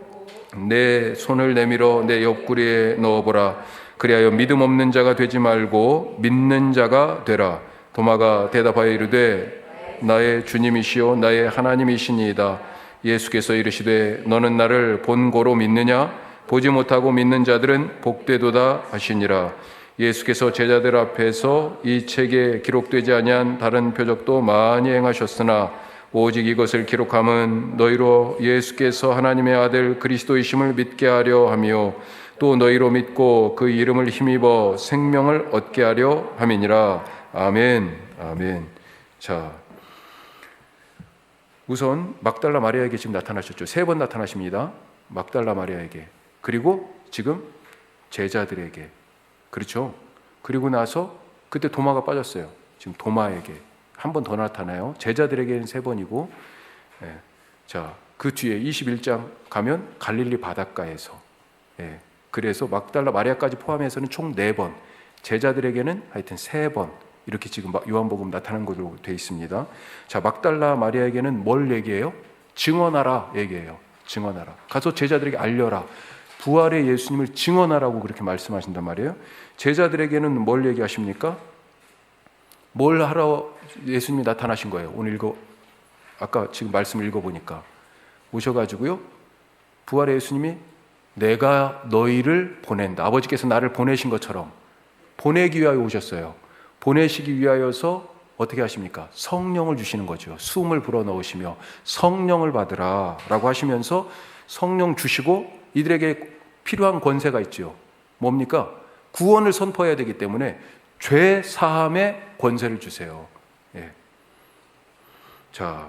내 손을 내밀어 내 옆구리에 넣어보라. 그리하여 믿음 없는 자가 되지 말고 믿는 자가 되라. 도마가 대답하여 이르되 나의 주님이시요 나의 하나님이시니이다. 예수께서 이르시되 너는 나를 본고로 믿느냐? 보지 못하고 믿는 자들은 복되도다 하시니라. 예수께서 제자들 앞에서 이 책에 기록되지 아니한 다른 표적도 많이 행하셨으나 오직 이것을 기록함은 너희로 예수께서 하나님의 아들 그리스도이심을 믿게 하려 하며 또 너희로 믿고 그 이름을 힘입어 생명을 얻게 하려 함이니라. 아멘. 아멘. 자, 우선 막달라 마리아에게 지금 나타나셨죠. 3번 나타나십니다. 막달라 마리아에게, 그리고 지금 제자들에게. 그렇죠. 그리고 나서 그때 도마가 빠졌어요. 지금 도마에게 한 번 더 나타나요. 제자들에게는 3번이고, 자, 그 뒤에 21장 가면 갈릴리 바닷가에서, 그래서 막달라 마리아까지 포함해서는 총 4번, 제자들에게는 하여튼 3번, 이렇게 지금 요한복음 나타난 것으로 되어 있습니다. 자, 막달라 마리아에게는 뭘 얘기해요? 증언하라 얘기해요. 증언하라. 가서 제자들에게 알려라. 부활의 예수님을 증언하라고 그렇게 말씀하신단 말이에요. 제자들에게는 뭘 얘기하십니까? 뭘 하러 예수님이 나타나신 거예요? 오늘 아까 지금 말씀을 읽어보니까 오셔가지고요, 부활의 예수님이 내가 너희를 보낸다. 아버지께서 나를 보내신 것처럼 보내기 위하여 오셨어요. 보내시기 위하여서 어떻게 하십니까? 성령을 주시는 거죠. 숨을 불어넣으시며 성령을 받으라 라고 하시면서 성령 주시고 이들에게 필요한 권세가 있죠. 뭡니까? 구원을 선포해야 되기 때문에 죄 사함의 권세를 주세요. 자,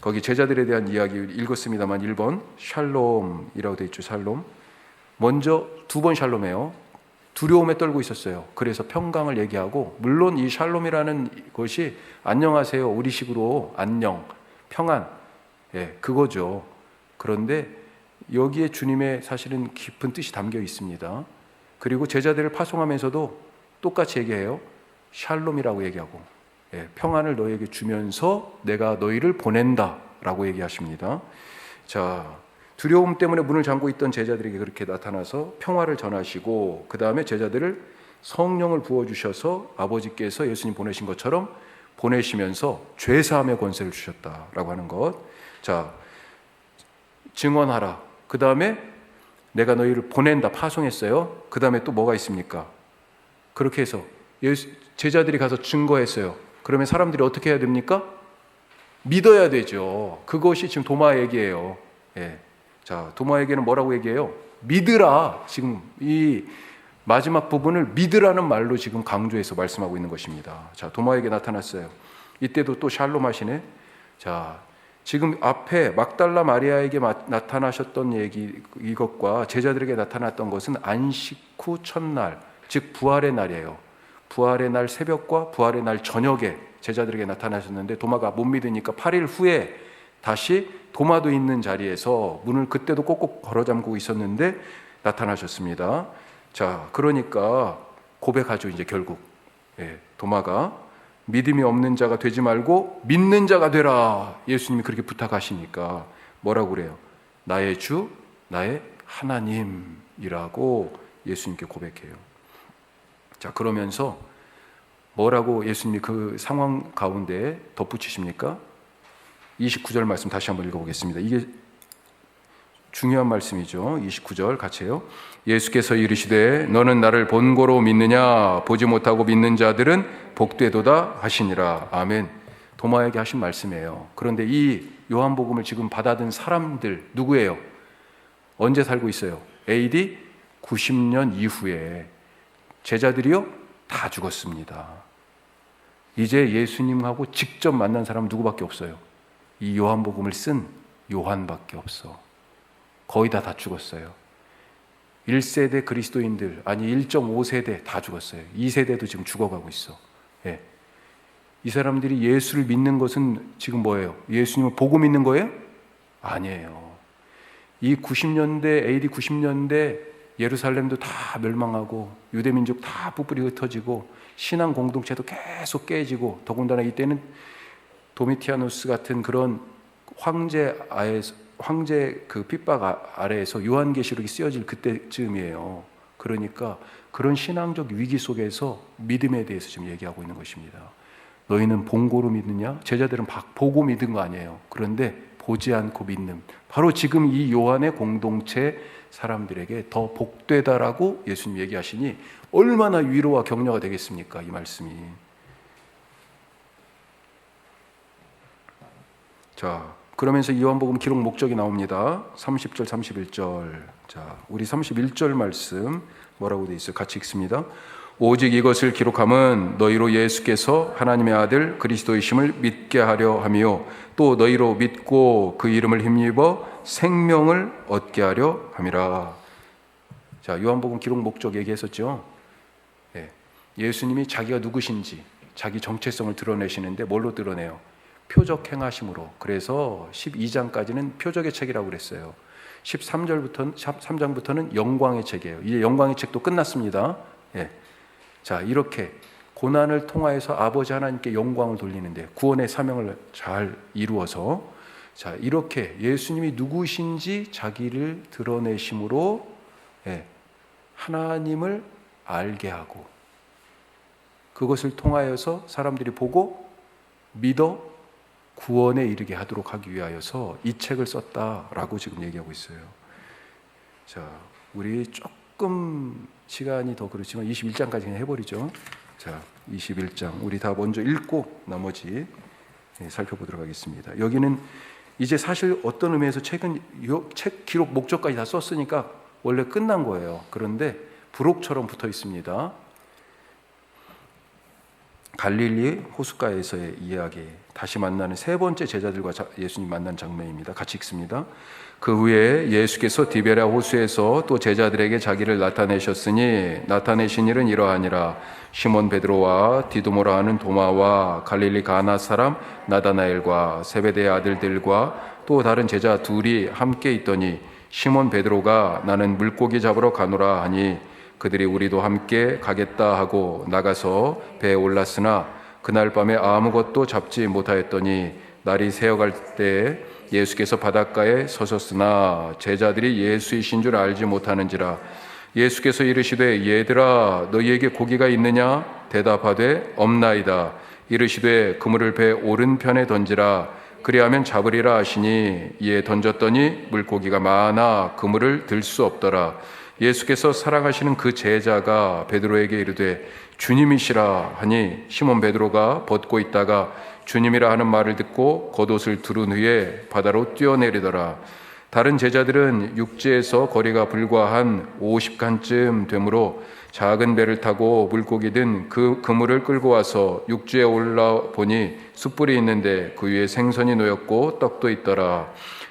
거기 제자들에 대한 이야기 읽었습니다만 1번 샬롬이라고 되어 있죠. 샬롬. 먼저 2번 샬롬이에요. 두려움에 떨고 있었어요. 그래서 평강을 얘기하고, 물론 이 샬롬이라는 것이 안녕하세요, 우리식으로 안녕, 평안, 그거죠. 그런데 여기에 주님의 사실은 깊은 뜻이 담겨 있습니다. 그리고 제자들을 파송하면서도 똑같이 얘기해요. 샬롬이라고 얘기하고, 평안을 너에게 주면서 내가 너희를 보낸다 라고 얘기하십니다. 자, 두려움 때문에 문을 잠고 있던 제자들에게 그렇게 나타나서 평화를 전하시고, 그 다음에 제자들을 성령을 부어주셔서 아버지께서 예수님 보내신 것처럼 보내시면서 죄사함의 권세를 주셨다라고 하는 것. 자, 증언하라. 그 다음에 내가 너희를 보낸다, 파송했어요. 그 다음에 또 뭐가 있습니까? 그렇게 해서 제자들이 가서 증거했어요. 그러면 사람들이 어떻게 해야 됩니까? 믿어야 되죠. 그것이 지금 도마 얘기예요. 자, 도마에게는 뭐라고 얘기해요? 믿으라. 지금 이 마지막 부분을 믿으라는 말로 지금 강조해서 말씀하고 있는 것입니다. 자, 도마에게 나타났어요. 이때도 또 샬롬 하시네. 자, 지금 앞에 막달라 마리아에게 나타나셨던 얘기, 이것과 제자들에게 나타났던 것은 안식 후 첫날, 즉 부활의 날이에요. 부활의 날 새벽과 부활의 날 저녁에 제자들에게 나타나셨는데, 도마가 못 믿으니까 8일 후에 다시 도마도 있는 자리에서 문을 그때도 꼭꼭 걸어 잠그고 있었는데 나타나셨습니다. 자, 그러니까 고백하죠. 이제 결국 도마가 믿음이 없는 자가 되지 말고 믿는 자가 되라. 예수님이 그렇게 부탁하시니까 뭐라고 그래요? 나의 주, 나의 하나님이라고 예수님께 고백해요. 자, 그러면서 뭐라고 예수님이 그 상황 가운데 덧붙이십니까? 29절 말씀 다시 한번 읽어보겠습니다. 이게 중요한 말씀이죠. 29절 같이 해요. 예수께서 이르시되 너는 나를 본고로 믿느냐? 보지 못하고 믿는 자들은 복되도다 하시니라. 아멘. 도마에게 하신 말씀이에요. 그런데 이 요한복음을 지금 받아든 사람들 누구예요? 언제 살고 있어요? AD 90년 이후에. 제자들이요? 다 죽었습니다. 이제 예수님하고 직접 만난 사람은 누구밖에 없어요? 이 요한복음을 쓴 요한밖에 없어. 거의 다 죽었어요. 1세대 그리스도인들, 아니 1.5세대 다 죽었어요. 2세대도 지금 죽어가고 있어. 이 사람들이 예수를 믿는 것은 지금 뭐예요? 예수님을 보고 믿는 거예요? 아니에요. 이 90년대, AD 90년대 예루살렘도 다 멸망하고 유대민족 다 뿔뿔이 흩어지고 신앙 공동체도 계속 깨지고, 더군다나 이때는 도미티아누스 같은 그런 황제 황제 그 핍박 아래에서 요한계시록이 쓰여질 그때쯤이에요. 그러니까 그런 신앙적 위기 속에서 믿음에 대해서 지금 얘기하고 있는 것입니다. 너희는 본고로 믿느냐? 제자들은 보고 믿은 거 아니에요. 그런데 보지 않고 믿는, 바로 지금 이 요한의 공동체 사람들에게 더 복되다라고 예수님 얘기하시니 얼마나 위로와 격려가 되겠습니까? 이 말씀이. 자, 그러면서 요한복음 기록 목적이 나옵니다. 30절, 31절. 자, 우리 31절 말씀 뭐라고 되어 있어요? 같이 읽습니다. 오직 이것을 기록함은 너희로 예수께서 하나님의 아들 그리스도이심을 믿게 하려 함이요 또 너희로 믿고 그 이름을 힘입어 생명을 얻게 하려 함이라. 자, 요한복음 기록 목적 얘기했었죠. 네. 예수님이 자기가 누구신지 자기 정체성을 드러내시는데 뭘로 드러내요? 표적 행하심으로. 그래서 12장까지는 표적의 책이라고 그랬어요. 13장부터는 영광의 책이에요. 이제 영광의 책도 끝났습니다. 예. 자, 이렇게 고난을 통하여서 아버지 하나님께 영광을 돌리는데 구원의 사명을 잘 이루어서, 자, 이렇게 예수님이 누구신지 자기를 드러내심으로 하나님을 알게 하고 그것을 통하여서 사람들이 보고 믿어 구원에 이르게 하도록 하기 위하여서 이 책을 썼다라고 지금 얘기하고 있어요. 자, 우리 조금 시간이 더 그렇지만 21장까지 그냥 해버리죠. 자, 21장 우리 다 먼저 읽고 나머지 살펴보도록 하겠습니다. 여기는 이제 사실 어떤 의미에서 책은 책 기록 목적까지 다 썼으니까 원래 끝난 거예요. 그런데 부록처럼 붙어 있습니다. 갈릴리 호숫가에서의 이야기, 다시 만나는 세 번째 제자들과 예수님 만난 장면입니다. 같이 읽습니다. 그 후에 예수께서 디베랴 호수에서 또 제자들에게 자기를 나타내셨으니 나타내신 일은 이러하니라. 시몬 베드로와 디두모라 하는 도마와 갈릴리 가나 사람 나다나엘과 세베대의 아들들과 또 다른 제자 둘이 함께 있더니 시몬 베드로가 나는 물고기 잡으러 가노라 하니 그들이 우리도 함께 가겠다 하고 나가서 배에 올랐으나 그날 밤에 아무것도 잡지 못하였더니 날이 새어갈 때에 예수께서 바닷가에 서셨으나 제자들이 예수이신 줄 알지 못하는지라. 예수께서 이르시되 얘들아 너희에게 고기가 있느냐? 대답하되 없나이다. 이르시되 그물을 배 오른편에 던지라. 그리하면 잡으리라 하시니 이에 던졌더니 물고기가 많아 그물을 들 수 없더라. 예수께서 사랑하시는 그 제자가 베드로에게 이르되 주님이시라 하니 시몬 베드로가 벗고 있다가 주님이라 하는 말을 듣고 겉옷을 두른 후에 바다로 뛰어내리더라. 다른 제자들은 육지에서 거리가 불과 한 50칸쯤 되므로 작은 배를 타고 물고기 든 그 그물을 끌고 와서 육지에 올라보니 숯불이 있는데 그 위에 생선이 놓였고 떡도 있더라.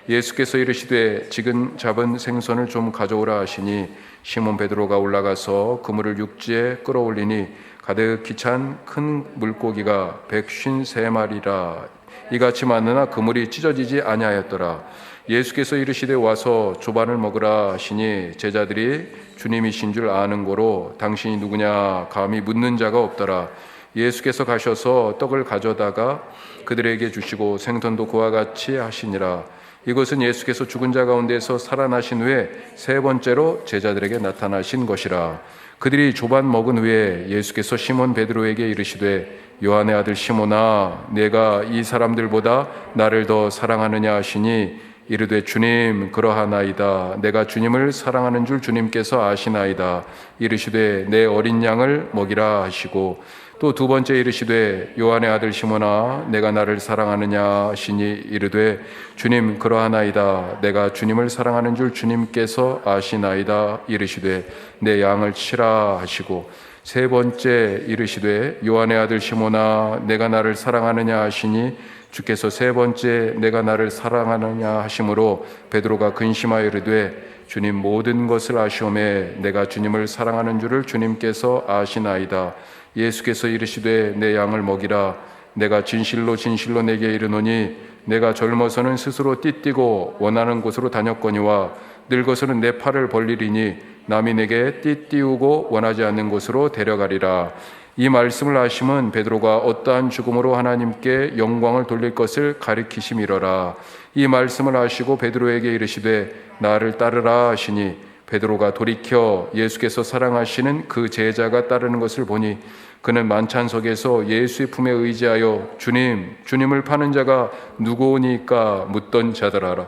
예수께서 이르시되 지금 잡은 생선을 좀 가져오라 하시니 시몬 베드로가 올라가서 그물을 육지에 끌어올리니 가득히 찬 큰 물고기가 153마리라. 이같이 많으나 그물이 찢어지지 아니하였더라. 예수께서 이르시되 와서 조반을 먹으라 하시니 제자들이 주님이신 줄 아는 고로 당신이 누구냐 감히 묻는 자가 없더라. 예수께서 가셔서 떡을 가져다가 그들에게 주시고 생선도 그와 같이 하시니라. 이것은 예수께서 죽은 자 가운데서 살아나신 후에 세 번째로 제자들에게 나타나신 것이라. 그들이 조반 먹은 후에 예수께서 시몬 베드로에게 이르시되 요한의 아들 시몬아 내가 이 사람들보다 나를 더 사랑하느냐 하시니 이르되 주님 그러하나이다. 내가 주님을 사랑하는 줄 주님께서 아시나이다. 이르시되 내 어린 양을 먹이라 하시고 또 두 번째 이르시되 요한의 아들 시몬아 내가 나를 사랑하느냐 하시니 이르되 주님 그러하나이다. 내가 주님을 사랑하는 줄 주님께서 아시나이다. 이르시되 내 양을 치라 하시고 세 번째 이르시되 요한의 아들 시몬아 내가 나를 사랑하느냐 하시니 주께서 세 번째 내가 나를 사랑하느냐 하심으로 베드로가 근심하여 이르되 주님 모든 것을 아시오매 내가 주님을 사랑하는 줄을 주님께서 아시나이다. 예수께서 이르시되 내 양을 먹이라. 내가 진실로 진실로 내게 이르노니 내가 젊어서는 스스로 띠띠고 원하는 곳으로 다녔거니와 늙어서는 내 팔을 벌리리니 남이 내게 띠띠우고 원하지 않는 곳으로 데려가리라. 이 말씀을 하심은 베드로가 어떠한 죽음으로 하나님께 영광을 돌릴 것을 가리키심이로라. 이 말씀을 하시고 베드로에게 이르시되 나를 따르라 하시니 베드로가 돌이켜 예수께서 사랑하시는 그 제자가 따르는 것을 보니 그는 만찬 속에서 예수의 품에 의지하여 주님을 파는 자가 누구오니까 묻던 자더라.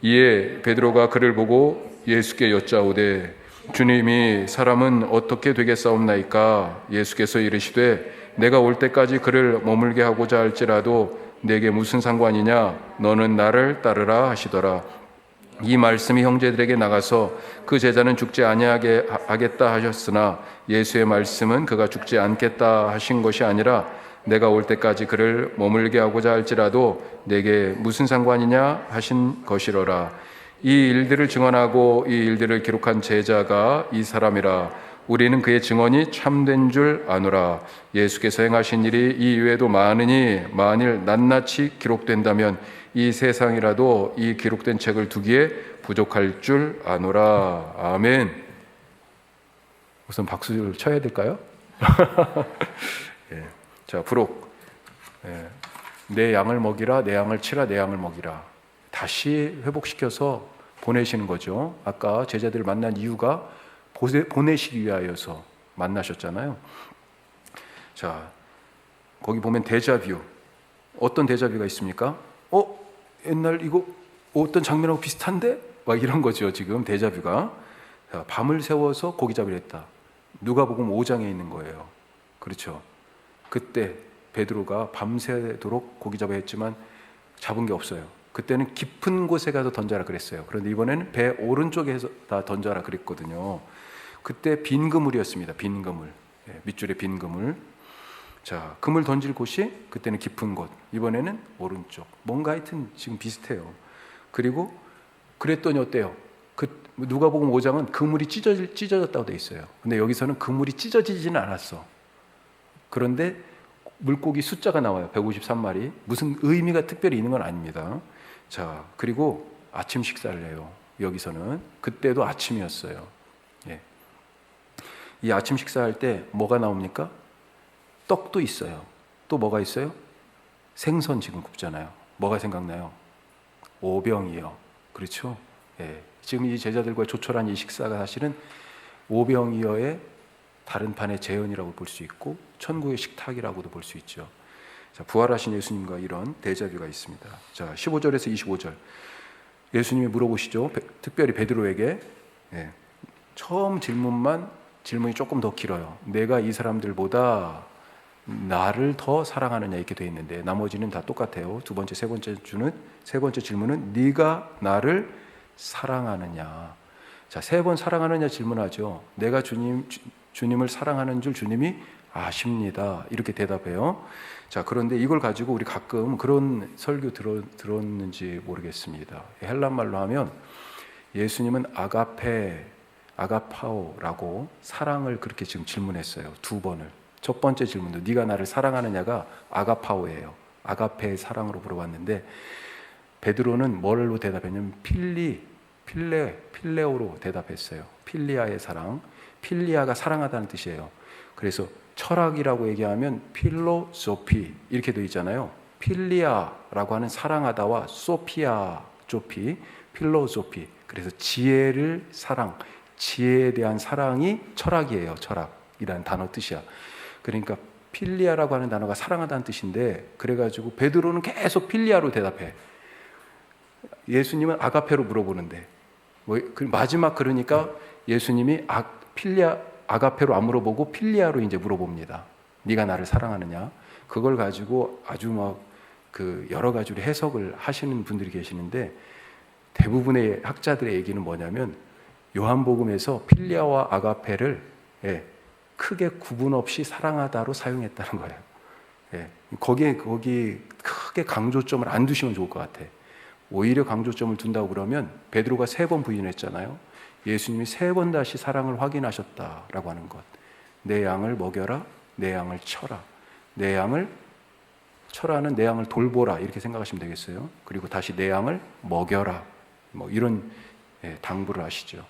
이에 베드로가 그를 보고 예수께 여짜오되 주님이 사람은 어떻게 되겠사옵나이까? 예수께서 이르시되 내가 올 때까지 그를 머물게 하고자 할지라도 내게 무슨 상관이냐? 너는 나를 따르라 하시더라. 이 말씀이 형제들에게 나가서 그 제자는 죽지 아니하게 하겠다 하셨으나 예수의 말씀은 그가 죽지 않겠다 하신 것이 아니라 내가 올 때까지 그를 머물게 하고자 할지라도 내게 무슨 상관이냐 하신 것이로라. 이 일들을 증언하고 이 일들을 기록한 제자가 이 사람이라. 우리는 그의 증언이 참된 줄 아노라. 예수께서 행하신 일이 이 이외에도 많으니 만일 낱낱이 기록된다면 이 세상이라도 이 기록된 책을 두기에 부족할 줄 아노라. 아멘. 우선 박수를 쳐야 될까요? 예. 자, 부록. 예. 내 양을 먹이라, 내 양을 치라, 내 양을 먹이라. 다시 회복시켜서 보내시는 거죠. 아까 제자들을 만난 이유가 보내시기 위하여서 만나셨잖아요. 자, 거기 보면 데자뷰. 어떤 데자뷰가 있습니까? 옛날 이거 어떤 장면하고 비슷한데? 막 이런 거죠. 지금 데자뷰가. 자, 밤을 새워서 고기잡이를 했다. 누가복음 5장에 있는 거예요. 그렇죠. 그때 베드로가 밤새도록 고기잡이 했지만 잡은 게 없어요. 그때는 깊은 곳에 가서 던져라 그랬어요. 그런데 이번에는 배 오른쪽에서 다 던져라 그랬거든요. 그때 빈 그물이었습니다. 빈 그물. 밑줄에 빈 그물. 자, 그물 던질 곳이 그때는 깊은 곳, 이번에는 오른쪽. 뭔가 하여튼 지금 비슷해요. 그리고 그랬더니 어때요? 누가복음 5장은 그물이 찢어졌다고 돼 있어요. 근데 여기서는 그물이 찢어지지는 않았어. 그런데 물고기 숫자가 나와요. 153마리. 무슨 의미가 특별히 있는 건 아닙니다. 자, 그리고 아침 식사를 해요. 여기서는. 그때도 아침이었어요. 예. 이 아침 식사할 때 뭐가 나옵니까? 떡도 있어요. 또 뭐가 있어요? 생선 지금 굽잖아요. 뭐가 생각나요? 오병이어. 그렇죠? 예. 지금 이 제자들과 조촐한 이 식사가 사실은 오병이어의 다른 판의 재현이라고 볼 수 있고 천국의 식탁이라고도 볼 수 있죠. 자, 부활하신 예수님과 이런 데자뷰가 있습니다. 자, 15절에서 25절. 예수님이 물어보시죠. 특별히 베드로에게. 예. 처음 질문이 조금 더 길어요. 내가 이 사람들보다 나를 더 사랑하느냐 이렇게 돼 있는데 나머지는 다 똑같아요. 두 번째, 세 번째 질문은 네가 나를 사랑하느냐. 자, 3번 사랑하느냐 질문하죠. 내가 주님을 사랑하는 줄 주님이 아십니다. 이렇게 대답해요. 자, 그런데 이걸 가지고 우리 가끔 그런 설교 들었는지 모르겠습니다. 헬란 말로 하면 예수님은 아가파오라고 사랑을 그렇게 지금 질문했어요. 2번을. 첫 번째 질문도 네가 나를 사랑하느냐가 아가파오예요. 아가페의 사랑으로 물어봤는데 베드로는 뭘로 대답했냐면 필레오로 대답했어요. 필리아의 사랑. 필리아가 사랑하다는 뜻이에요. 그래서 철학이라고 얘기하면 필로소피 이렇게 되어 있잖아요. 필리아라고 하는 사랑하다와 소피아, 조피, 필로소피. 그래서 지혜를 사랑, 지혜에 대한 사랑이 철학이에요. 철학이라는 단어 뜻이야. 그러니까 필리아라고 하는 단어가 사랑하다는 뜻인데 그래가지고 베드로는 계속 필리아로 대답해. 예수님은 아가페로 물어보는데 마지막 그러니까 예수님이 아가페로 안 물어보고 필리아로 이제 물어봅니다. 네가 나를 사랑하느냐? 그걸 가지고 아주 여러 가지로 해석을 하시는 분들이 계시는데 대부분의 학자들의 얘기는 뭐냐면 요한복음에서 필리아와 아가페를 크게 구분 없이 사랑하다로 사용했다는 거예요. 거기 크게 강조점을 안 두시면 좋을 것 같아. 오히려 강조점을 둔다고 그러면 베드로가 3번 부인했잖아요. 예수님이 3번 다시 사랑을 확인하셨다라고 하는 것. 내 양을 먹여라, 내 양을 쳐라. 내 양을 쳐라는 내 양을 돌보라 이렇게 생각하시면 되겠어요. 그리고 다시 내 양을 먹여라. 이런 당부를 하시죠.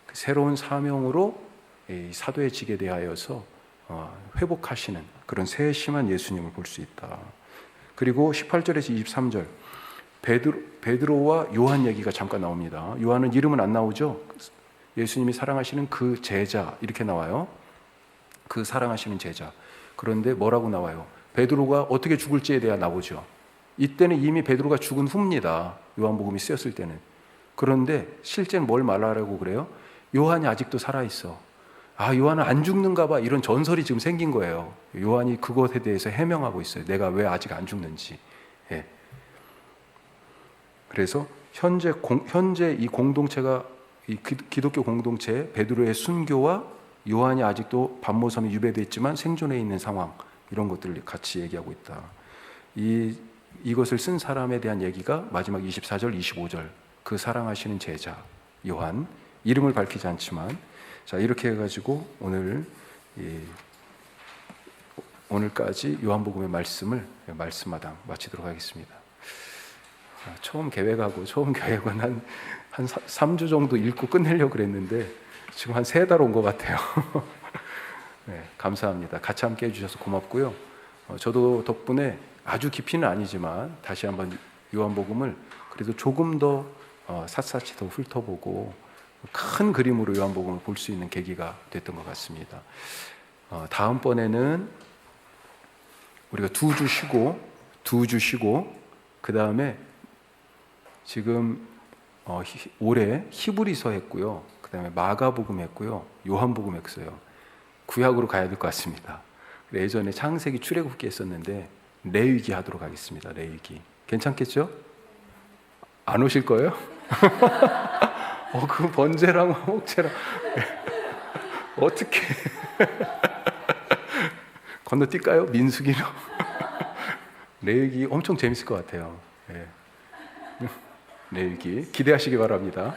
그 새로운 사명으로 사도의 직에 대하여서 회복하시는 그런 세심한 예수님을 볼 수 있다. 그리고 18절에서 23절 베드로와 요한 얘기가 잠깐 나옵니다. 요한은 이름은 안 나오죠. 예수님이 사랑하시는 그 제자 이렇게 나와요. 그 사랑하시는 제자. 그런데 뭐라고 나와요? 베드로가 어떻게 죽을지에 대해 나오죠. 이때는 이미 베드로가 죽은 후입니다. 요한복음이 쓰였을 때는. 그런데 실제는 뭘 말하라고 그래요? 요한이 아직도 살아있어. 아, 요한은 안 죽는가 봐. 이런 전설이 지금 생긴 거예요. 요한이 그것에 대해서 해명하고 있어요. 내가 왜 아직 안 죽는지. 예. 그래서 현재 이 공동체가 이 기독교 공동체 베드로의 순교와 요한이 아직도 반모섬에 유배되어 있지만 생존해 있는 상황, 이런 것들을 같이 얘기하고 있다. 이것을 쓴 사람에 대한 얘기가 마지막 24절, 25절. 그 사랑하시는 제자 요한, 이름을 밝히지 않지만, 자, 이렇게 해가지고 오늘까지 요한복음의 말씀마당 마치도록 하겠습니다. 처음 계획은 한 3주 정도 읽고 끝내려고 그랬는데 지금 한 3달 온 것 같아요. 네, 감사합니다. 같이 함께 해주셔서 고맙고요. 저도 덕분에 아주 깊이는 아니지만 다시 한번 요한복음을 그래도 조금 더 샅샅이 더 훑어보고 큰 그림으로 요한복음을 볼 수 있는 계기가 됐던 것 같습니다. 다음번에는 우리가 2주 쉬고 그 다음에 지금 올해 히브리서 했고요. 그 다음에 마가복음 했고요. 요한복음 했어요. 구약으로 가야 될 것 같습니다. 예전에 창세기 출애굽기 했었는데 레위기 하도록 하겠습니다. 레위기 괜찮겠죠? 안 오실 거예요? 그 번제랑 화목제랑 어떻게 건너뛸까요? 민수기로. 레위기 엄청 재밌을 것 같아요. 네. 레위기 기대하시기 바랍니다.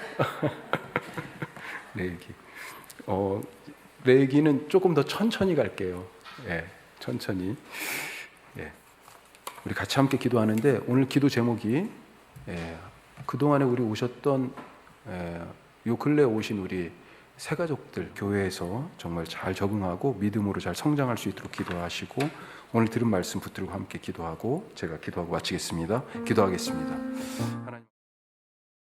레위기는 조금 더 천천히 갈게요. 예, 천천히. 예. 우리 같이 함께 기도하는데 오늘 기도 제목이 그동안에 우리 오셨던 요 근래 오신 우리 새 가족들 교회에서 정말 잘 적응하고 믿음으로 잘 성장할 수 있도록 기도하시고, 오늘 들은 말씀 붙들고 함께 기도하고 제가 기도하고 마치겠습니다. 기도하겠습니다. 하나님.